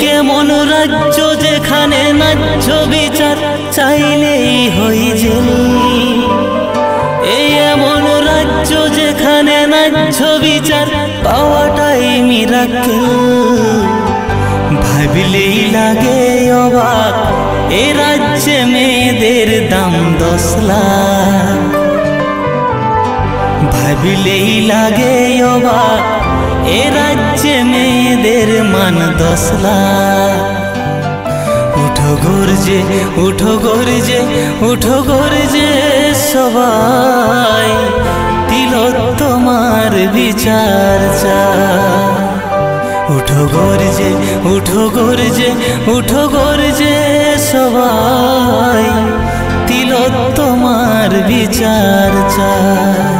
কেমন রাজ্য যেখানে ন্যায্য বিচার চাইলেই হই জেল। এই এমন রাজ্য যেখানে ন্যায্য বিচার পাওয়াটাই মিরাকেল। ভাবলেই লাগে অবাক এ রাজ্যে মেয়েদের দাম 10 লাখ। ভাবলেই লাগে অবাক এ রাজ্যে মেয়েদের মান 10 লাখ। উঠো গর্জে উঠো গর্জে উঠো গর্জে সবাই, তিলোত্তমার বিচার চাই। উঠো গর্জে উঠো গর্জে উঠো গর্জে সবাই, তিলোত্তমার বিচার চাই।